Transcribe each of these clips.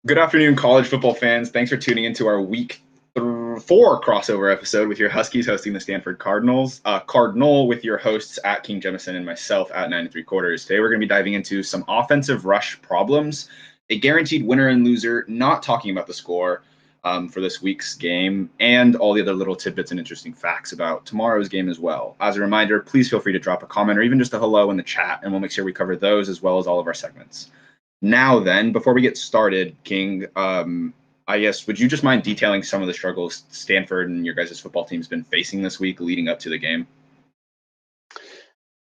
Good afternoon, college football fans. Thanks for tuning into our week 4 crossover episode with your Huskies hosting the Stanford Cardinals. Cardinal with your hosts at King Jemison and myself at 9 3/4. Today we're going to be diving into some offensive rush problems, a guaranteed winner and loser, not talking about the score for this week's game, and all the other little tidbits and interesting facts about tomorrow's game as well. As a reminder, please feel free to drop a comment or even just a hello in the chat, and we'll make sure we cover those as well as all of our segments. Now then, before we get started, King, I guess, would you just mind detailing some of the struggles Stanford and your guys' football team's been facing this week leading up to the game?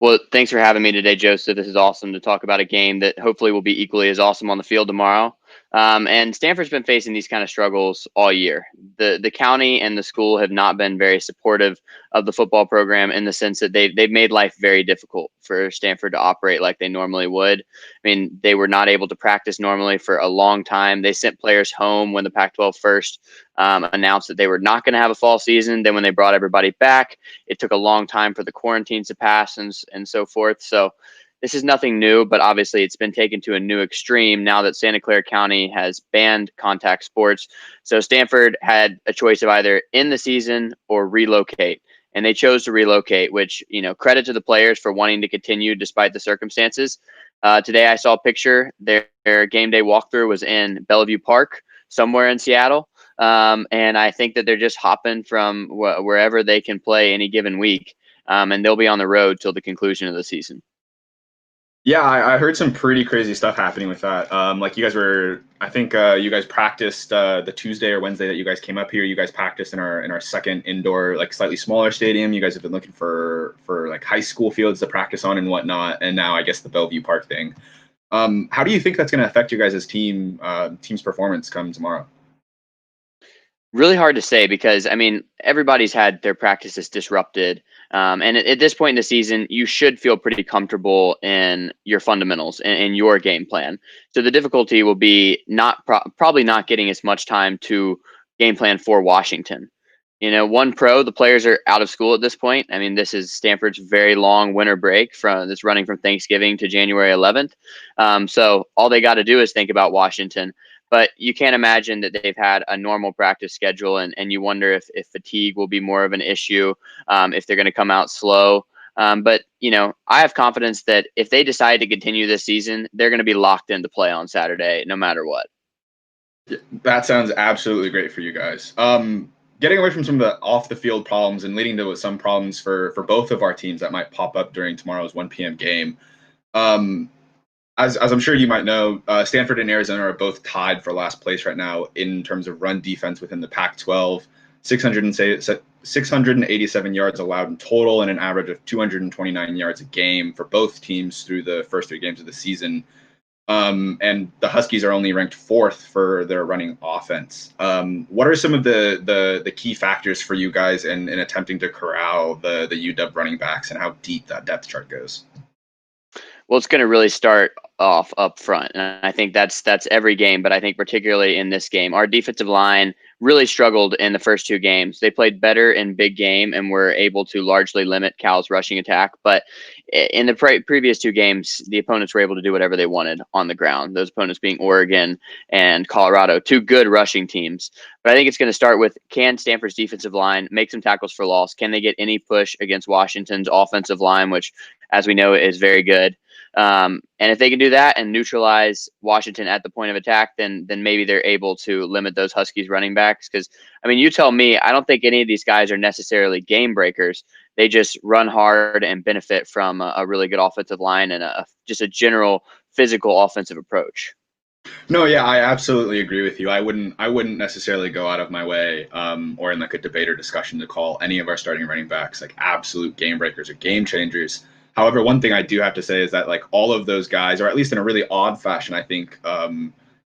Well, thanks for having me today, Joseph. This is awesome to talk about a game that hopefully will be equally as awesome on the field tomorrow. And Stanford's been facing these kind of struggles all year. The county and the school have not been very supportive of the football program in the sense that they've made life very difficult for Stanford to operate like they normally would. I mean, they were not able to practice normally for a long time. They sent players home when the Pac-12 first announced that they were not going to have a fall season. Then when they brought everybody back, it took a long time for the quarantines to pass and so forth. So this is nothing new, but obviously it's been taken to a new extreme now that Santa Clara County has banned contact sports. So Stanford had a choice of either end the season or relocate. And they chose to relocate, which, credit to the players for wanting to continue despite the circumstances. Today I saw a picture. Their game day walkthrough was in Bellevue Park, somewhere in Seattle. And I think that they're just hopping from wherever they can play any given week. And they'll be on the road till the conclusion of the season. Yeah, I heard some pretty crazy stuff happening with that. Like you guys were, I think you guys practiced the Tuesday or Wednesday that you guys came up here. You guys practiced in our second indoor, like slightly smaller stadium. You guys have been looking for like high school fields to practice on and whatnot. And now I guess the Bellevue Park thing. How do you think that's going to affect your guys' team's performance come tomorrow? Really hard to say because everybody's had their practices disrupted, and at this point in the season, you should feel pretty comfortable in your fundamentals and in your game plan. So the difficulty will be probably not getting as much time to game plan for Washington. One pro, the players are out of school at this point. I mean, this is Stanford's very long winter break that's running from Thanksgiving to January 11th. So all they got to do is think about Washington. But you can't imagine that they've had a normal practice schedule, and you wonder if fatigue will be more of an issue, if they're going to come out slow. But I have confidence that if they decide to continue this season, they're going to be locked into play on Saturday, no matter what. That sounds absolutely great for you guys. Getting away from some of the off the field problems and leading to some problems for both of our teams that might pop up during tomorrow's 1 p.m. game. As I'm sure you might know, Stanford and Arizona are both tied for last place right now in terms of run defense within the Pac-12. 687 yards allowed in total and an average of 229 yards a game for both teams through the first 3 games of the season. And the Huskies are only ranked 4th for their running offense. What are some of the key factors for you guys in attempting to corral the UW running backs and how deep that depth chart goes? Well, it's going to really start off up front, and I think that's every game, but I think particularly in this game, our defensive line really struggled in the first 2 games. They played better in big game and were able to largely limit Cal's rushing attack, but in the previous 2 games, the opponents were able to do whatever they wanted on the ground. Those opponents being Oregon and Colorado, 2 good rushing teams. But I think it's going to start with, can Stanford's defensive line make some tackles for loss? Can they get any push against Washington's offensive line, which, as we know, is very good? And if they can do that and neutralize Washington at the point of attack, then maybe they're able to limit those Huskies running backs. Because, you tell me, I don't think any of these guys are necessarily game breakers. They just run hard and benefit from a really good offensive line and just a general physical offensive approach. No, yeah, I absolutely agree with you. I wouldn't necessarily go out of my way, or in like a debate or discussion to call any of our starting running backs like absolute game breakers or game changers. However, one thing I do have to say is that like all of those guys, or at least in a really odd fashion, I think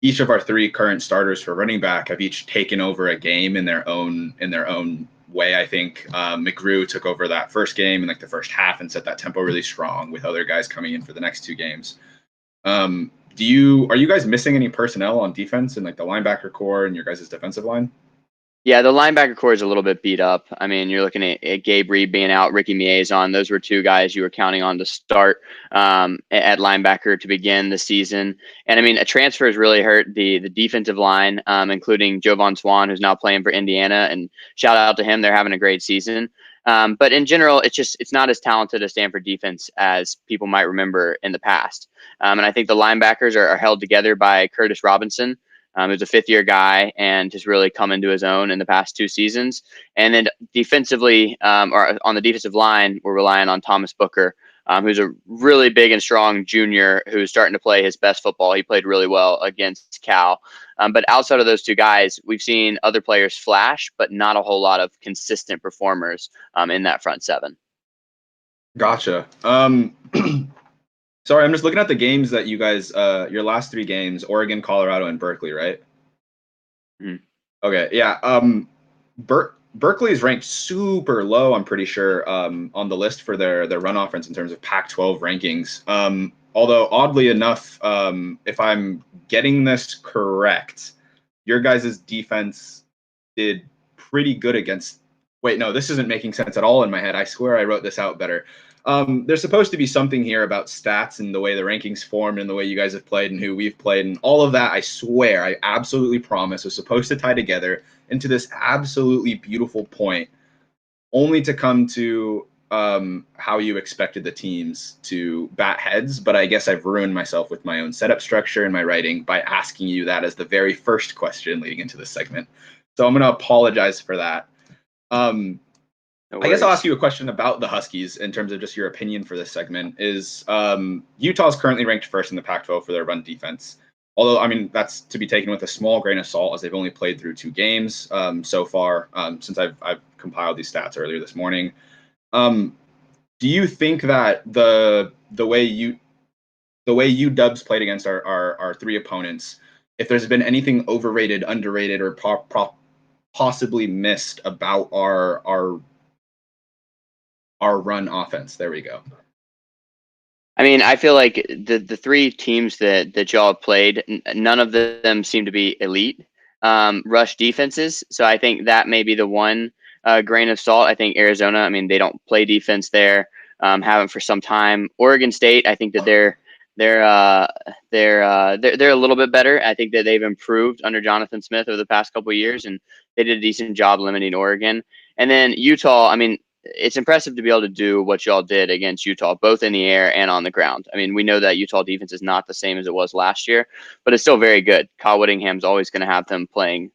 each of our 3 current starters for running back have each taken over a game in their own way. I think McGrew took over that first game in like the first half and set that tempo really strong with other guys coming in for the next 2 games. Are you guys missing any personnel on defense in like the linebacker core and your guys' defensive line? Yeah, the linebacker core is a little bit beat up. I mean, you're looking at Gabe Reed being out, Ricky Miezon. Those were two guys you were counting on to start at linebacker to begin the season. And I mean, a transfer has really hurt the defensive line, including Jovan Swan, who's now playing for Indiana. And shout out to him; they're having a great season. But in general, it's not as talented a Stanford defense as people might remember in the past. And I think the linebackers are held together by Curtis Robinson, who's a fifth-year guy and has really come into his own in the past 2 seasons. And then defensively, or on the defensive line, we're relying on Thomas Booker, who's a really big and strong junior who's starting to play his best football. He played really well against Cal. But outside of those two guys, we've seen other players flash, but not a whole lot of consistent performers in that front seven. Gotcha. Sorry, I'm just looking at the games that you guys, your last 3 games: Oregon, Colorado, and Berkeley, right? Mhm. Okay, yeah. Berkeley is ranked super low, I'm pretty sure, on the list for their run offense in terms of Pac-12 rankings. Although oddly enough, if I'm getting this correct, your guys' defense did pretty good against. Wait, no, this isn't making sense at all in my head. I swear I wrote this out better. There's supposed to be something here about stats and the way the rankings formed and the way you guys have played and who we've played and all of that. I swear, I absolutely promise, was supposed to tie together into this absolutely beautiful point, only to come to how you expected the teams to bat heads. But I guess I've ruined myself with my own setup structure and my writing by asking you that as the very first question leading into this segment. So I'm going to apologize for that. No I guess I'll worries. ask you a question about the Huskies in terms of just your opinion for this segment. Is Utah's currently ranked first in the Pac-12 for their run defense. Although, I mean, that's to be taken with a small grain of salt, as they've only played through 2 games so far since I've compiled these stats earlier this morning. Do you think that the way UW's played against our 3 opponents, if there's been anything overrated, underrated, or possibly missed about our run offense? There we go. I mean, I feel like the 3 teams that y'all have played, none of them seem to be elite rush defenses. So I think that may be the one grain of salt. I think Arizona, I mean, they don't play defense there, haven't for some time. Oregon State, I think that they're a little bit better. I think that they've improved under Jonathan Smith over the past couple of years, and they did a decent job limiting Oregon. And then Utah, I mean, it's impressive to be able to do what y'all did against Utah, both in the air and on the ground. I mean, we know that Utah defense is not the same as it was last year, but it's still very good. Kyle Whittingham's always going to have them playing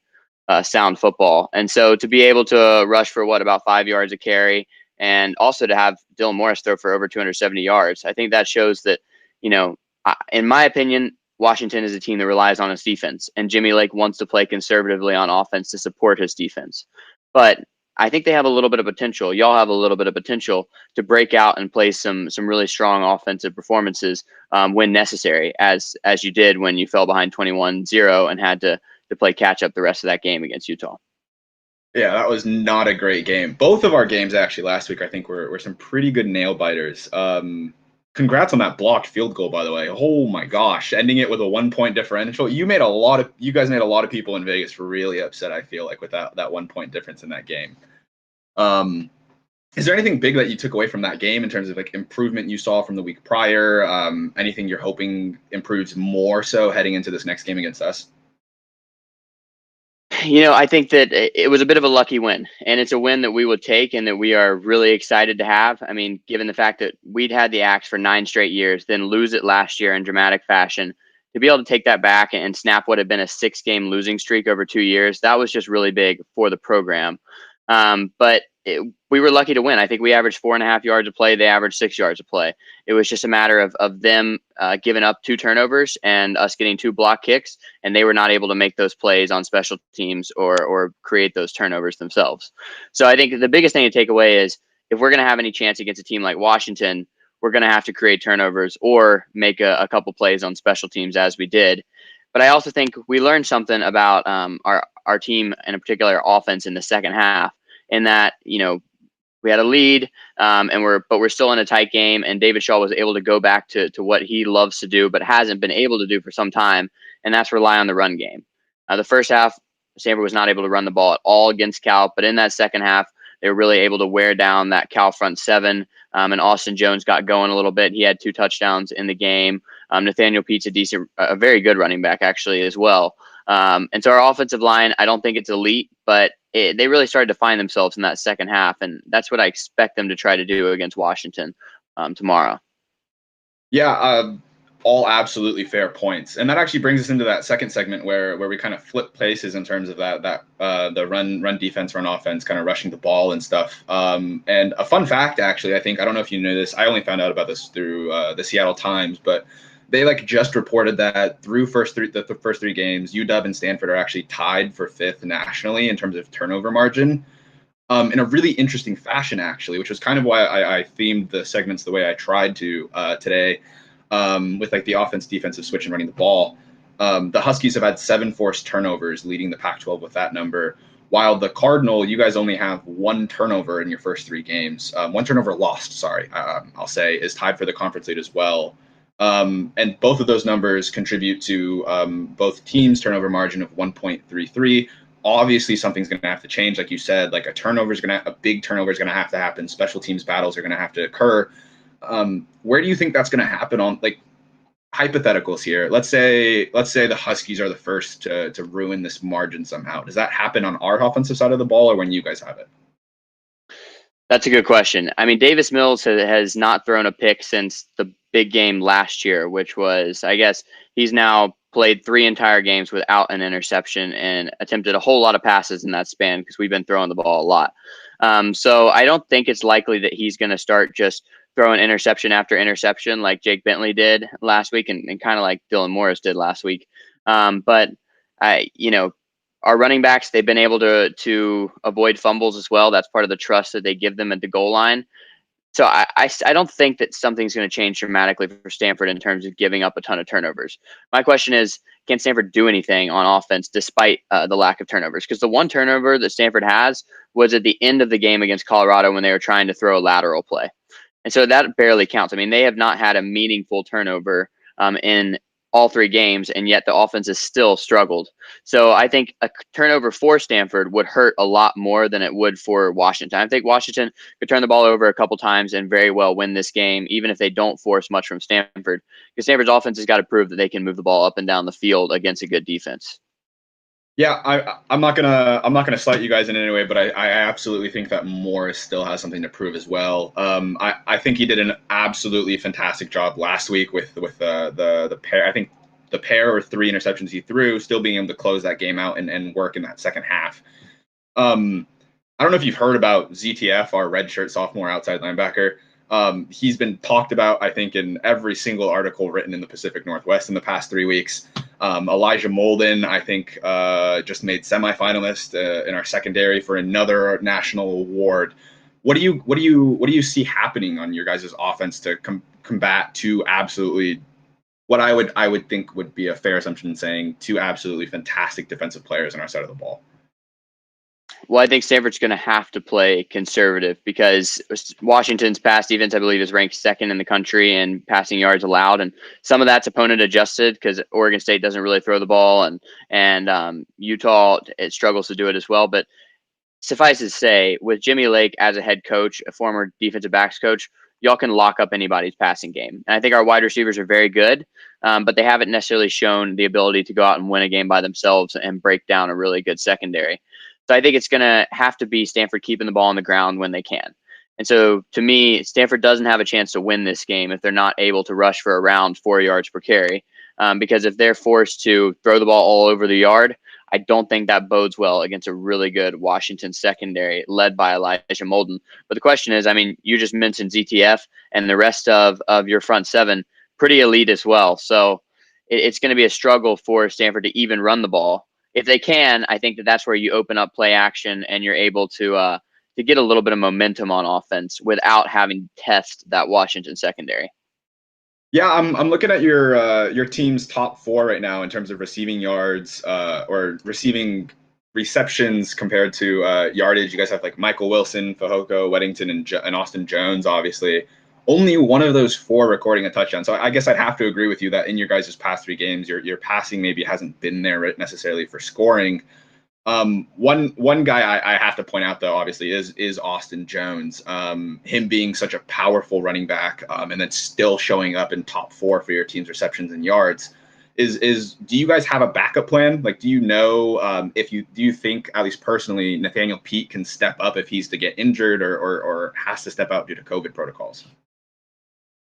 sound football. And so to be able to rush for about 5 yards a carry, and also to have Dylan Morris throw for over 270 yards, I think that shows that, in my opinion, Washington is a team that relies on its defense, and Jimmy Lake wants to play conservatively on offense to support his defense. But I think they have a little bit of potential. Y'all have a little bit of potential to break out and play some really strong offensive performances when necessary, as you did when you fell behind 21-0 and had to play catch up the rest of that game against Utah. Yeah, that was not a great game. Both of our games actually last week, I think, were some pretty good nail biters. Congrats on that blocked field goal, by the way. Oh my gosh, ending it with a 1-point differential. You guys made a lot of people in Vegas really upset, I feel like, with that 1-point difference in that game. Is there anything big that you took away from that game in terms of like improvement you saw from the week prior? Anything you're hoping improves more so heading into this next game against us? I think that it was a bit of a lucky win, and it's a win that we would take and that we are really excited to have. I mean, given the fact that we'd had the axe for 9 straight years, then lose it last year in dramatic fashion, to be able to take that back and snap what had been a 6-game losing streak over 2 years, that was just really big for the program. But we were lucky to win. I think we averaged 4.5 yards a play. They averaged 6 yards a play. It was just a matter of them giving up 2 turnovers and us getting 2 block kicks, and they were not able to make those plays on special teams or create those turnovers themselves. So I think the biggest thing to take away is if we're going to have any chance against a team like Washington, we're going to have to create turnovers or make a couple plays on special teams as we did. But I also think we learned something about our team, and in particular our offense in the second half, in that, we had a lead, and we're still in a tight game, and David Shaw was able to go back to what he loves to do, but hasn't been able to do for some time, and that's rely on the run game. The first half, Stanford was not able to run the ball at all against Cal, but in that second half, they were really able to wear down that Cal front seven. And Austin Jones got going a little bit. He had 2 touchdowns in the game. Nathaniel Pete's a very good running back actually as well. And so our offensive line, I don't think it's elite, but they really started to find themselves in that second half, and that's what I expect them to try to do against Washington tomorrow. Yeah, all absolutely fair points, and that actually brings us into that second segment where we kind of flip places in terms of the run defense, run offense, kind of rushing the ball and stuff. And a fun fact, actually, I don't know if you know this. I only found out about this through the Seattle Times, but they just reported that through the first 3 games, UW and Stanford are actually tied for 5th nationally in terms of turnover margin. In a really interesting fashion, actually, which was kind of why I themed the segments the way I tried to today, with the offense, defensive switch and running the ball. The Huskies have had 7 forced turnovers, leading the Pac-12 with that number, while the Cardinal, you guys only have 1 turnover in your first 3 games. 1 turnover lost, sorry, I'll say, is tied for the conference lead as well. And both of those numbers contribute to both teams' turnover margin of 1.33. Obviously, something's going to have to change, like you said. A big turnover is going to have to happen. Special teams battles are going to have to occur. Where do you think that's going to happen on hypotheticals here? Let's say the Huskies are the first to ruin this margin somehow. Does that happen on our offensive side of the ball, or when you guys have it? That's a good question. I mean, Davis Mills has not thrown a pick since the big game last year, which was, I guess, he's now played 3 entire games without an interception and attempted a whole lot of passes in that span because we've been throwing the ball a lot. So I don't think it's likely that he's going to start just throwing interception after interception like Jake Bentley did last week and kind of like Dylan Morris did last week. But our running backs, they've been able to avoid fumbles as well. That's part of the trust that they give them at the goal line. So I don't think that something's going to change dramatically for Stanford in terms of giving up a ton of turnovers. My question is, can Stanford do anything on offense despite the lack of turnovers? Because the 1 turnover that Stanford has was at the end of the game against Colorado when they were trying to throw a lateral play. And so that barely counts. I mean, they have not had a meaningful turnover in all 3 games, and yet the offense has still struggled. So I think a turnover for Stanford would hurt a lot more than it would for Washington. I think Washington could turn the ball over a couple times and very well win this game, even if they don't force much from Stanford, because Stanford's offense has got to prove that they can move the ball up and down the field against a good defense. Yeah, I'm not gonna slight you guys in any way, but I absolutely think that Morris still has something to prove as well. I think he did an absolutely fantastic job last week with the pair. I think the pair or 3 interceptions he threw, still being able to close that game out and work in that second half. I don't know if you've heard about ZTF, our redshirt sophomore outside linebacker. He's been talked about, I think, in every single article written in the Pacific Northwest in the past 3 weeks. Elijah Molden, I think, just made semifinalist in our secondary for another national award. What do you see happening on your guys' offense to combat 2 absolutely, what I would think would be a fair assumption in saying, 2 absolutely fantastic defensive players on our side of the ball? Well, I think Stanford's going to have to play conservative because Washington's pass defense, I believe, is ranked 2nd in the country in passing yards allowed, and some of that's opponent adjusted because Oregon State doesn't really throw the ball, and Utah, it struggles to do it as well. But suffice to say, with Jimmy Lake as a head coach, a former defensive backs coach, y'all can lock up anybody's passing game. And I think our wide receivers are very good, but they haven't necessarily shown the ability to go out and win a game by themselves and break down a really good secondary. So I think it's going to have to be Stanford keeping the ball on the ground when they can. And so to me, Stanford doesn't have a chance to win this game if they're not able to rush for around 4 yards per carry. Because if they're forced to throw the ball all over the yard, I don't think that bodes well against a really good Washington secondary led by Elijah Molden. But the question is, I mean, you just mentioned ZTF and the rest of your front 7, pretty elite as well. So it's going to be a struggle for Stanford to even run the ball. If they can, I think that's where you open up play action and you're able to get a little bit of momentum on offense without having to test that Washington secondary. Yeah, I'm looking at your team's top 4 right now in terms of receiving yards or receiving receptions compared to yardage. You guys have Michael Wilson, Fehoko, Weddington, and Austin Jones, obviously. Only one of those 4 recording a touchdown. So I guess I'd have to agree with you that in your guys' past 3 games, your passing maybe hasn't been there necessarily for scoring. One guy I have to point out though, obviously, is Austin Jones. Him being such a powerful running back, and then still showing up in top 4 for your team's receptions and yards. Do you guys have a backup plan? Like, do you know do you think, at least personally, Nathaniel Pete can step up if he's to get injured or has to step out due to COVID protocols?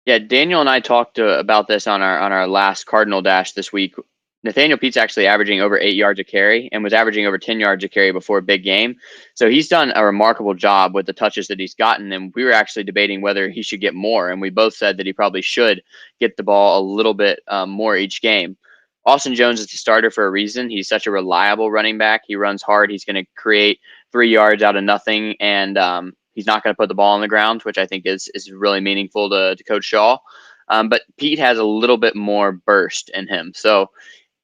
Yeah, Daniel and I talked about this on our last Cardinal Dash this week. Nathaniel Pete's actually averaging over 8 yards a carry and was averaging over 10 yards a carry before a big game. So he's done a remarkable job with the touches that he's gotten. And we were actually debating whether he should get more. And we both said that he probably should get the ball a little bit more each game. Austin Jones is the starter for a reason. He's such a reliable running back. He runs hard. He's going to create 3 yards out of nothing. And he's not going to put the ball on the ground, which I think is really meaningful to Coach Shaw. But Pete has a little bit more burst in him. So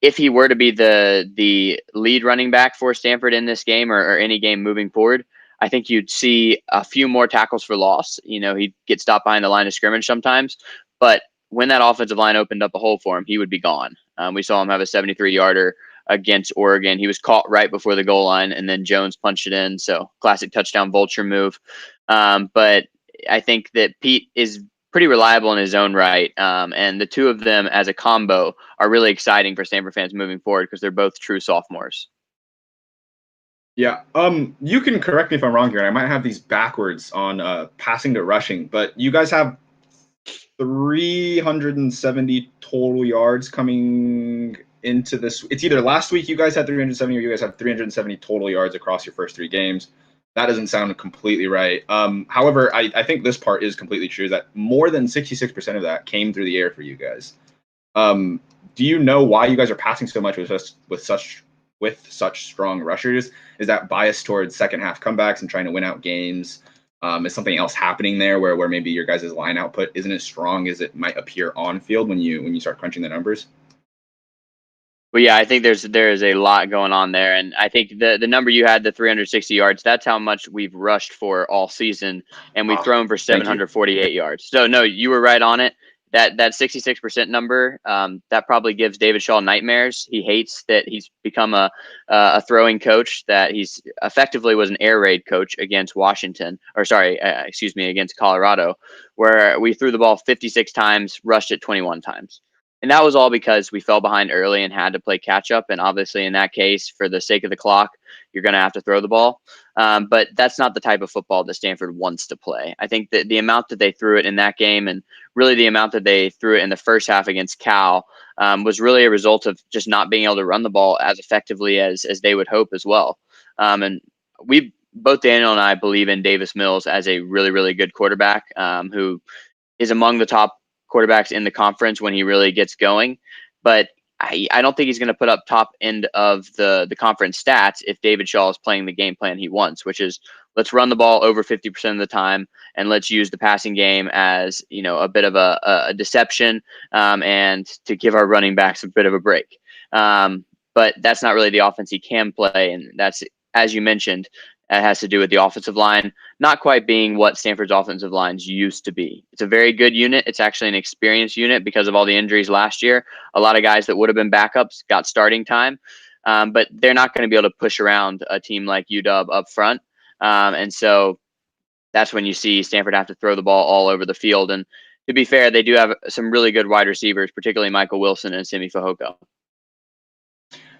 if he were to be the lead running back for Stanford in this game or any game moving forward, I think you'd see a few more tackles for loss. You know, he'd get stopped behind the line of scrimmage sometimes, but when that offensive line opened up a hole for him, he would be gone. We saw him have a 73-yarder against Oregon. He was caught right before the goal line, and then Jones punched it in. So classic touchdown vulture move. But I think that Pete is pretty reliable in his own right. And the two of them as a combo are really exciting for Stanford fans moving forward because they're both true sophomores. Yeah. You can correct me if I'm wrong here. I might have these backwards on passing to rushing, but you guys have 370 total yards coming into this. It's either last week you guys had 370 or you guys have 370 total yards across your first 3 games. That doesn't sound completely right. However, I think this part is completely true, that more than 66% of that came through the air for you guys. Do you know why you guys are passing so much with such strong rushers? Is that bias towards second half comebacks and trying to win out games? Is something else happening there where maybe your guys' line output isn't as strong as it might appear on field when you start crunching the numbers? Well, yeah, I think there is a lot going on there, and I think the number you had, the 360 yards, that's how much we've rushed for all season, and we've thrown for Thank you. 748 yards. So no, you were right on it. That 66% number, that probably gives David Shaw nightmares. He hates that he's become a throwing coach. That he's effectively was an air raid coach against Washington, or sorry, excuse me, against Colorado, where we threw the ball 56 times, rushed it 21 times. And that was all because we fell behind early and had to play catch up. And obviously, in that case, for the sake of the clock, you're going to have to throw the ball. But that's not the type of football that Stanford wants to play. I think that the amount that they threw it in that game, and really the amount that they threw it in the first half against Cal, was really a result of just not being able to run the ball as effectively as they would hope as well. And we both, Daniel and I, believe in Davis Mills as a really, really good quarterback who is among the top quarterbacks in the conference when he really gets going. But I don't think he's going to put up top end of the conference stats if David Shaw is playing the game plan he wants, which is let's run the ball over 50% of the time and let's use the passing game as, you know, a bit of a deception and to give our running backs a bit of a break. But that's not really the offense he can play. And that's, as you mentioned, it has to do with the offensive line not quite being what Stanford's offensive lines used to be. It's a very good unit. It's actually an experienced unit because of all the injuries last year. A lot of guys that would have been backups got starting time, but they're not going to be able to push around a team like UW up front. And so that's when you see Stanford have to throw the ball all over the field. And to be fair, they do have some really good wide receivers, particularly Michael Wilson and Simi Fehoko.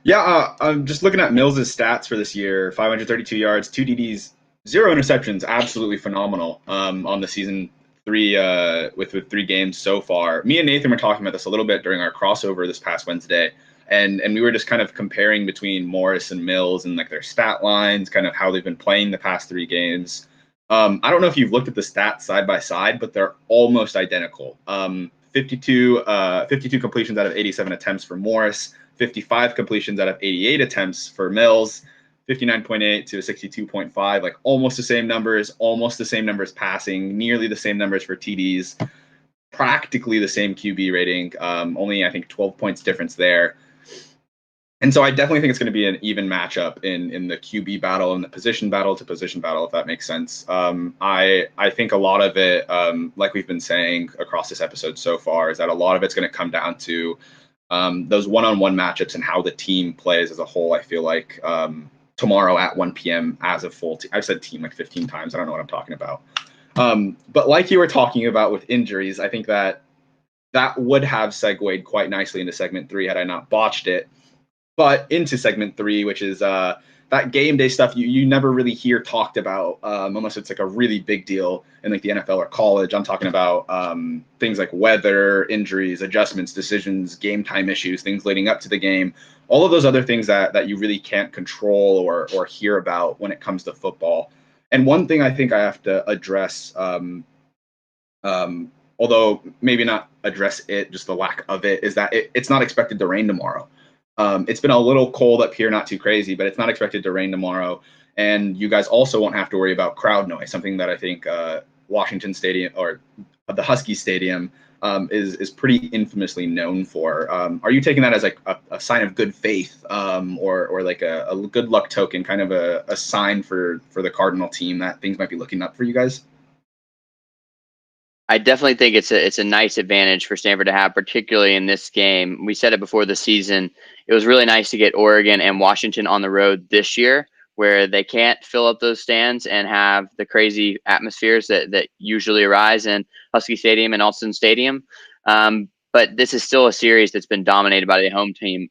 Yeah, I'm just looking at Mills' stats for this year: 532 yards, 2 DBs, 0 interceptions. Absolutely phenomenal on the season. With 3 games so far. Me and Nathan were talking about this a little bit during our crossover this past Wednesday, and we were just kind of comparing between Morris and Mills and like their stat lines, kind of how they've been playing the past 3 games. I don't know if you've looked at the stats side by side, but they're almost identical. 52 completions out of 87 attempts for Morris, 55 completions out of 88 attempts for Mills, 59.8 to 62.5, like almost the same numbers passing, nearly the same numbers for TDs, practically the same QB rating, only I think 12 points difference there. And so I definitely think it's going to be an even matchup in the QB battle and the position battle to position battle, if that makes sense. I think a lot of it, like we've been saying across this episode so far, is that a lot of it's going to come down to those one-on-one matchups and how the team plays as a whole. I feel like tomorrow at 1 p.m. as a full team. I've said team like 15 times. I don't know what I'm talking about. But like you were talking about with injuries, I think that would have segued quite nicely into segment 3 had I not botched it. But into segment 3, which is that game day stuff you never really hear talked about unless it's like a really big deal in like the NFL or college. I'm talking about things like weather, injuries, adjustments, decisions, game time issues, things leading up to the game, all of those other things that you really can't control or hear about when it comes to football. And one thing I think I have to address, although maybe not address it, just the lack of it, is that it's not expected to rain tomorrow. It's been a little cold up here, not too crazy, but it's not expected to rain tomorrow. And you guys also won't have to worry about crowd noise, something that I think Washington Stadium or the Husky Stadium is pretty infamously known for. Are you taking that as like a sign of good faith or like a good luck token, kind of a sign for the Cardinal team that things might be looking up for you guys? I definitely think it's a nice advantage for Stanford to have, particularly in this game. We said it before the season. It was really nice to get Oregon and Washington on the road this year, where they can't fill up those stands and have the crazy atmospheres that usually arise in Husky Stadium and Alston Stadium. But this is still a series that's been dominated by the home team.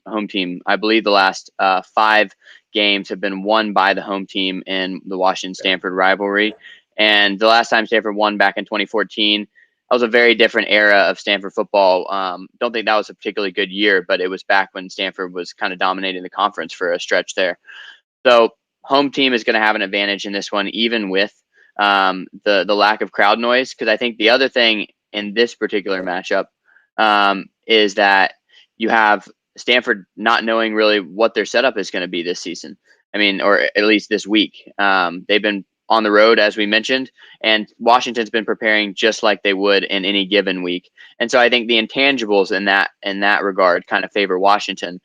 I believe the last 5 games have been won by the home team in the Washington-Stanford rivalry. And the last time Stanford won back in 2014, that was a very different era of Stanford football. Don't think that was a particularly good year, but it was back when Stanford was kind of dominating the conference for a stretch there. So home team is going to have an advantage in this one, even with the lack of crowd noise. Because I think the other thing in this particular matchup is that you have Stanford not knowing really what their setup is going to be this season. I mean, or at least this week. They've been on the road, as we mentioned, and Washington's been preparing just like they would in any given week. And so I think the intangibles in that regard kind of favor Washington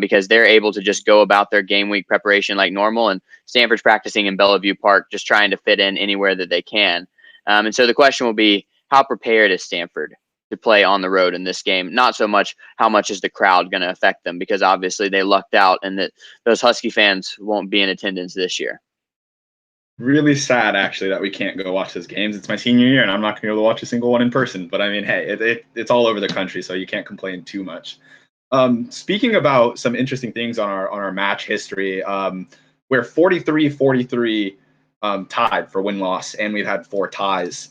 because they're able to just go about their game week preparation like normal, and Stanford's practicing in Bellevue Park, just trying to fit in anywhere that they can. And so the question will be, how prepared is Stanford to play on the road in this game? Not so much how much is the crowd going to affect them, because obviously they lucked out and that those Husky fans won't be in attendance this year. Really sad, actually, that we can't go watch those games. It's my senior year, and I'm not going to be able to watch a single one in person. But I mean, hey, it's all over the country, so you can't complain too much. Speaking about some interesting things on our match history, we're 43-43 tied for win-loss, and we've had 4 ties.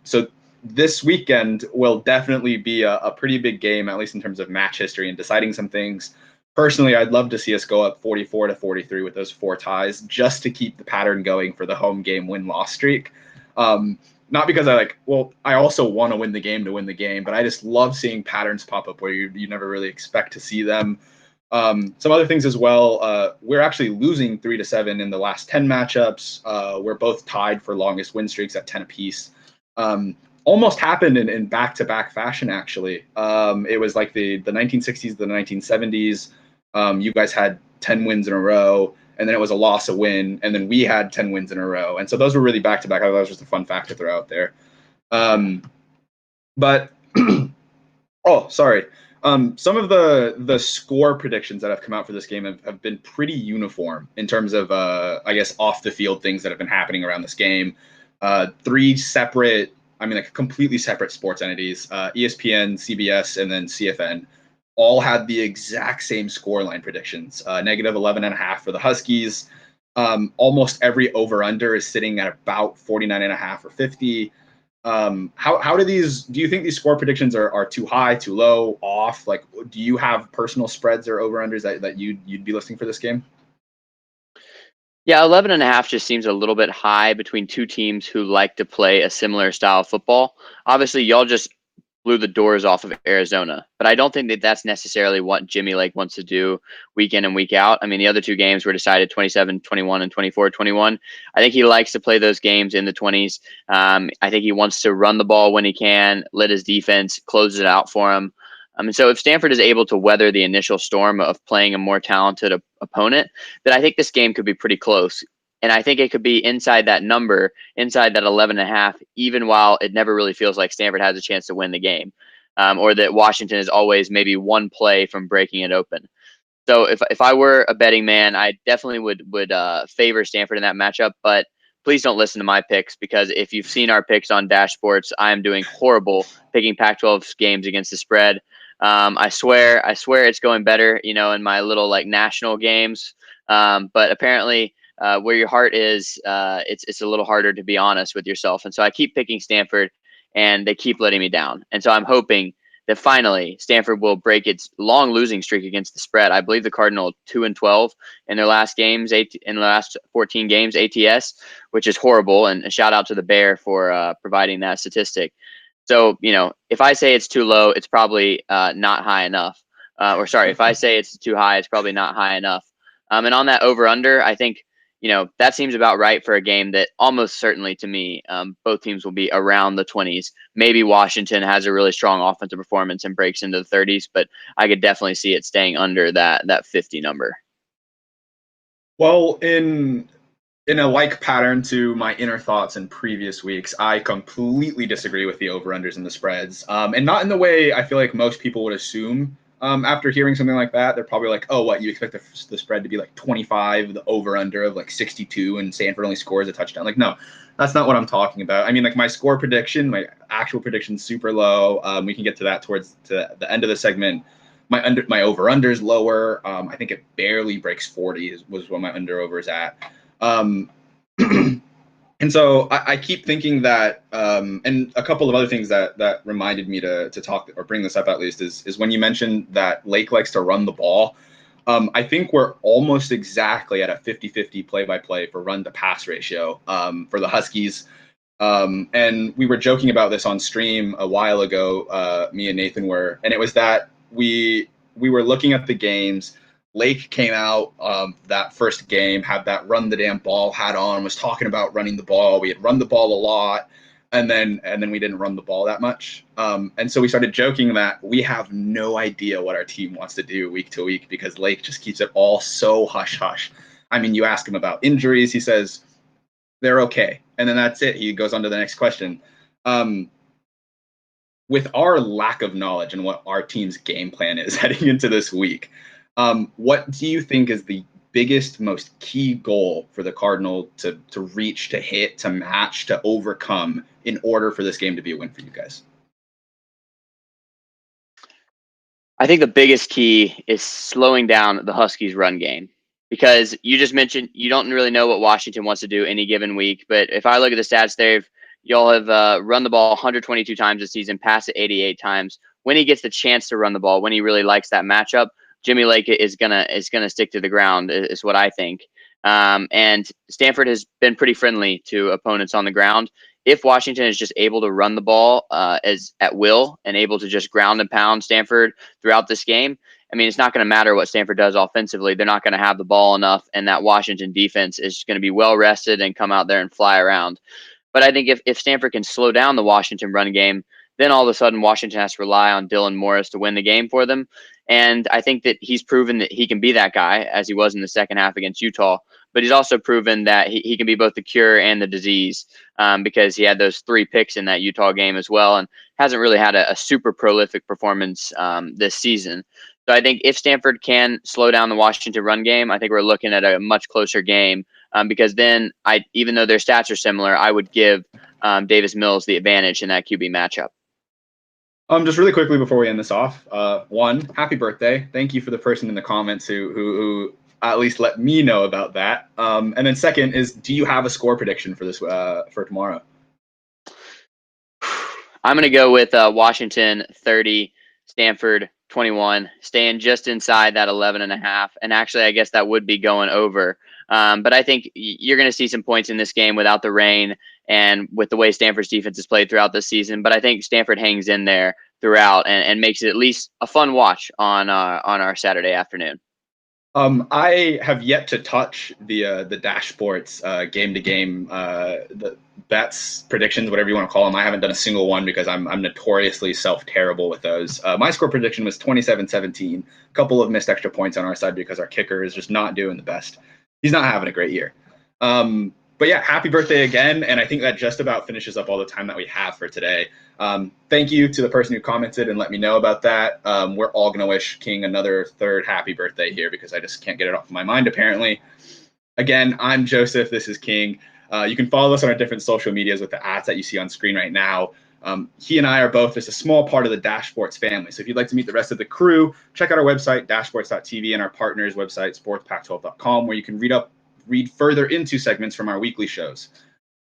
So this weekend will definitely be a pretty big game, at least in terms of match history and deciding some things. Personally, I'd love to see us go up 44-43 with those 4 ties, just to keep the pattern going for the home game win-loss streak. Not because I also want to win the game to win the game, but I just love seeing patterns pop up where you never really expect to see them. Some other things as well. We're actually losing 3-7 in the last 10 matchups. We're both tied for longest win streaks at 10 apiece. Almost happened in back-to-back fashion, actually. It was like the 1960s, the 1970s. You guys had 10 wins in a row, and then it was a loss, a win, and then we had 10 wins in a row. And so those were really back-to-back. I thought that was just a fun fact to throw out there. But, oh, sorry. Some of the score predictions that have come out for this game have been pretty uniform in terms of, I guess, off-the-field things that have been happening around this game. 3 separate, like completely separate sports entities, ESPN, CBS, and then CFN, all had the exact same scoreline predictions. Negative 11.5 for the Huskies. Almost every over-under is sitting at about 49.5 or 50. How do you think these score predictions are too high, too low, off? Like, do you have personal spreads or over-unders that you'd be listing for this game? Yeah, 11.5 just seems a little bit high between 2 teams who like to play a similar style of football. Obviously, y'all just blew the doors off of Arizona, but I don't think that that's necessarily what Jimmy Lake wants to do week in and week out. I mean, the other 2 games were decided 27-21 and 24-21. I think he likes to play those games in the 20s. I think he wants to run the ball when he can, let his defense close it out for him. And so if Stanford is able to weather the initial storm of playing a more talented opponent, then I think this game could be pretty close. And I think it could be inside that number, inside that 11.5, even while it never really feels like Stanford has a chance to win the game, or that Washington is always maybe one play from breaking it open. So if I were a betting man, I definitely would favor Stanford in that matchup. But please don't listen to my picks, because if you've seen our picks on Dash Sports, I am doing horrible picking Pac-12 games against the spread. I swear it's going better, in my little like national games. But apparently, where your heart is, it's a little harder to be honest with yourself. And so I keep picking Stanford, and they keep letting me down. And so I'm hoping that finally Stanford will break its long losing streak against the spread. I believe the Cardinals 2-12 in their last games, in the last 14 games ATS, which is horrible. And a shout out to the Bear for providing that statistic. So, if I say it's too low, it's probably not high enough. Or sorry, if I say it's too high, it's probably not high enough. And on that over under, I think, that seems about right for a game that almost certainly to me, both teams will be around the 20s. Maybe Washington has a really strong offensive performance and breaks into the 30s, but I could definitely see it staying under that 50 number. Well, in a like pattern to my inner thoughts in previous weeks, I completely disagree with the over-unders and the spreads. And not in the way I feel like most people would assume. After hearing something like that, they're probably like, oh, what, you expect the spread to be like 25, the over-under of like 62, and Stanford only scores a touchdown. Like, no, that's not what I'm talking about. I mean, like my score prediction, my actual prediction, super low. We can get to that towards the end of the segment. My over-under is lower. I think it barely breaks 40 was what my under-over is at. Um, and so I keep thinking that, and a couple of other things that reminded me to talk or bring this up at least is when you mentioned that Lake likes to run the ball. I think we're almost exactly at a 50-50 play-by-play for run to pass ratio for the Huskies. And we were joking about this on stream a while ago, me and Nathan were, and it was that we were looking at the games. Lake came out that first game, had that run the damn ball hat on, was talking about running the ball. We had run the ball a lot, and then we didn't run the ball that much. And so we started joking that we have no idea what our team wants to do week to week because Lake just keeps it all so hush hush. I mean, you ask him about injuries, he says they're okay, and then that's it. He goes on to the next question. With our lack of knowledge and what our team's game plan is heading into this week, what do you think is the biggest, most key goal for the Cardinal to reach, to hit, to match, to overcome in order for this game to be a win for you guys? I think the biggest key is slowing down the Huskies' run game, because you just mentioned you don't really know what Washington wants to do any given week. But if I look at the stats, y'all have run the ball 122 times this season, passed it 88 times. When he gets the chance to run the ball, when he really likes that matchup, Jimmy Lake is gonna stick to the ground, is what I think. And Stanford has been pretty friendly to opponents on the ground. If Washington is just able to run the ball as at will and able to just ground and pound Stanford throughout this game, I mean, it's not going to matter what Stanford does offensively. They're not going to have the ball enough, and that Washington defense is going to be well rested and come out there and fly around. But I think if Stanford can slow down the Washington run game, then all of a sudden Washington has to rely on Dylan Morris to win the game for them. And I think that he's proven that he can be that guy, as he was in the second half against Utah. But he's also proven that he can be both the cure and the disease, because he had those 3 picks in that Utah game as well, and hasn't really had a super prolific performance this season. So I think if Stanford can slow down the Washington run game, I think we're looking at a much closer game, because then even though their stats are similar, I would give Davis Mills the advantage in that QB matchup. Just really quickly before we end this off, one, happy birthday. Thank you for the person in the comments who at least let me know about that. And then second is, do you have a score prediction for this for tomorrow? I'm going to go with Washington 30, Stanford 21, staying just inside that 11.5. And actually, I guess that would be going over. But I think you're going to see some points in this game without the rain and with the way Stanford's defense has played throughout this season. But I think Stanford hangs in there throughout and makes it at least a fun watch on our Saturday afternoon. I have yet to touch the Dash Sports game to game the bets, predictions, whatever you want to call them. I haven't done a single one because I'm notoriously terrible with those. My score prediction was 27-17. A couple of missed extra points on our side because our kicker is just not doing the best. He's not having a great year. But yeah, happy birthday again. And I think that just about finishes up all the time that we have for today. Thank you to the person who commented and let me know about that. We're all going to wish King another third happy birthday here because I just can't get it off my mind, apparently. Again, I'm Joseph. This is King. You can follow us on our different social medias with the ads that you see on screen right now. He and I are both just a small part of the Dash Sports family. So if you'd like to meet the rest of the crew, check out our website, dashsports.tv, and our partners' website, sportspac12.com, where you can read further into segments from our weekly shows.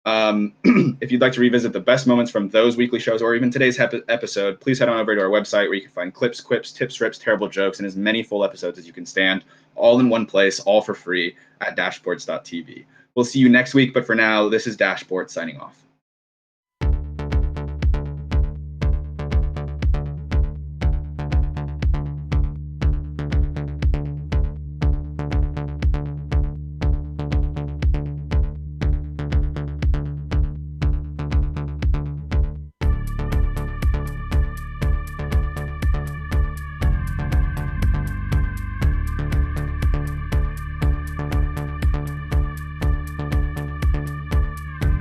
If you'd like to revisit the best moments from those weekly shows or even today's episode, please head on over to our website where you can find clips, quips, tips, rips, terrible jokes, and as many full episodes as you can stand, all in one place, all for free at dashboards.tv. We'll see you next week, but for now, this is Dashboard signing off.